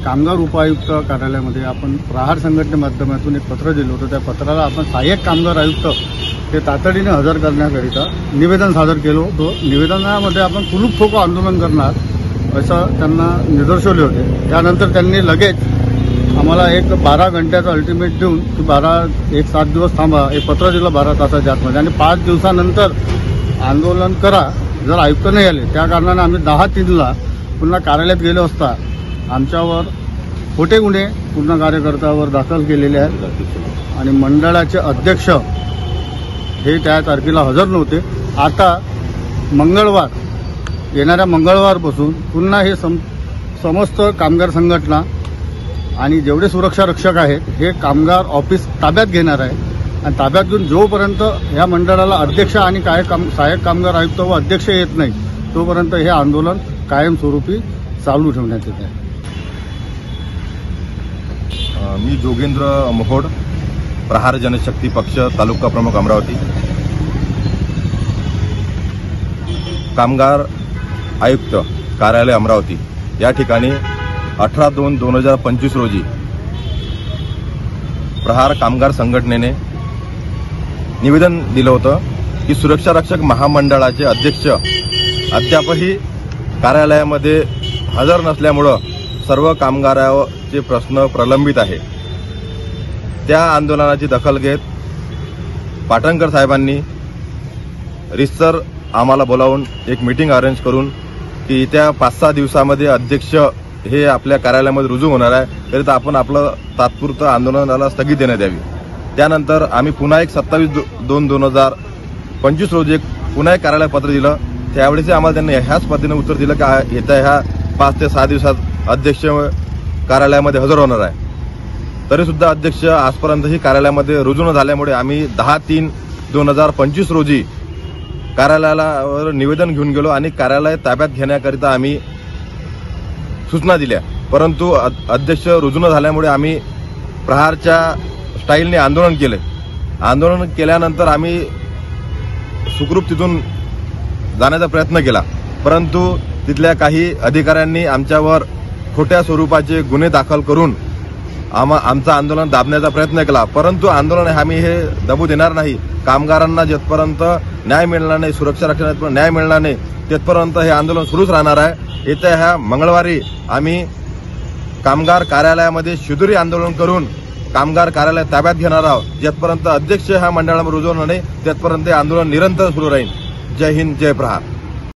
कामगार उपायुक्त कार्यालयामध्ये आपण प्रहार संघटने माध्यमातून एक पत्र दिलं होतं। त्या पत्राला आपण सहाय्यक कामगार आयुक्त हे तातडीने हजर करण्याकरिता निवेदन सादर केलं होतं। निवेदनामध्ये आपण कुलूप ठोको आंदोलन करणार असं त्यांना निर्देशवले होते। त्यानंतर त्यांनी लगेच आम्हाला एक 12 घंट्याचं अल्टिमेट देऊन की 7 दिवस थांबा हे पत्र दिलं 12 तासाच्या आतमध्ये आणि 5 दिवसानंतर आंदोलन करा जर आयुक्त नाही आले। त्या कारणाने आम्ही 10:03ला पुन्हा कार्यालयात गेलो असता आमच्यावर खोटे गुन्हे पूर्ण कार्यकर्त्यावर दाखल केलेले आहेत आणि मंडळाचे अध्यक्ष हे त्या तारखेला हजर नव्हते। आता मंगळवार येणाऱ्या मंगळवारपासून पुन्हा हे समस्त कामगार संघटना आणि जेवढे सुरक्षा रक्षक आहेत हे कामगार ऑफिस ताब्यात घेणार आहे आणि ताब्यात घेऊन जोपर्यंत ह्या मंडळाला अध्यक्ष आणि सहाय्यक कामगार आयुक्त व अध्यक्ष येत नाही तोपर्यंत हे आंदोलन कायमस्वरूपी चालू ठेवण्यात येत आहे। मी जोगेंद्र मोहोड, प्रहार जनशक्ती पक्ष तालुका प्रमुख अमरावती। कामगार आयुक्त कार्यालय अमरावती या ठिकाणी 18/2/2025 रोजी प्रहार कामगार संघटनेने निवेदन दिलं होतं की सुरक्षा रक्षक महामंडळाचे अध्यक्ष अद्यापही कार्यालयामध्ये हजर नसल्यामुळं सर्व कामगारांचे प्रश्न प्रलंबित आहे। त्या आंदोलनाची दखल घेत पाटणकर साहेबांनी रितसर आम्हाला बोलावून एक मीटिंग अरेंज करून की येत्या 5-6 दिवसामध्ये अध्यक्ष हे आपल्या कार्यालयामध्ये रुजू होणार आहे तरी आपण आपलं तात्पुरतं आंदोलनाला स्थगित देण्यात यावी। त्यानंतर आम्ही पुन्हा एक 27/2/2025 रोजी पुन्हा एक कार्यालय पत्र दिलं। त्यावेळेस आम्हाला त्यांनी ह्याच पद्धतीने उत्तर दिलं की येत्या ह्या 5 ते 6 दिवसात अध्यक्ष कार्यालयामध्ये हजर होणार आहे। तरीसुद्धा अध्यक्ष आजपर्यंतही कार्यालयामध्ये रुजू न झाल्यामुळे आम्ही 10/3/2025 रोजी कार्यालयाला निवेदन घेऊन गेलो आणि कार्यालय ताब्यात घेण्याकरिता आम्ही सूचना दिल्या, परंतु अध्यक्ष रुजू न झाल्यामुळे आम्ही प्रहारच्या स्टाईलने आंदोलन केले। आंदोलन केल्यानंतर आम्ही सुखरूप तिथून जाण्याचा प्रयत्न केला, परंतु तिथल्या काही अधिकाऱ्यांनी आमच्यावर खोट्या स्वरूपाचे गुन्हे दाखल करून आमचं आंदोलन दाबण्याचा प्रयत्न केला। परंतु आंदोलन आम्ही हे दबू देणार नाही। कामगारांना जिथपर्यंत न्याय मिळणार नाही, सुरक्षा रक्षणात न्याय मिळणार नाही तिथपर्यंत हे आंदोलन सुरूच राहणार आहे। येत्या ह्या मंगळवारी आम्ही कामगार कार्यालयामध्ये शिदोरी आंदोलन करून कामगार कार्यालय ताब्यात घेणार आहोत। जिथपर्यंत अध्यक्ष ह्या मंडळामध्ये रुजू होणार नाही तिथपर्यंत हे आंदोलन निरंतर सुरू राहील। जय हिंद, जय प्रहार।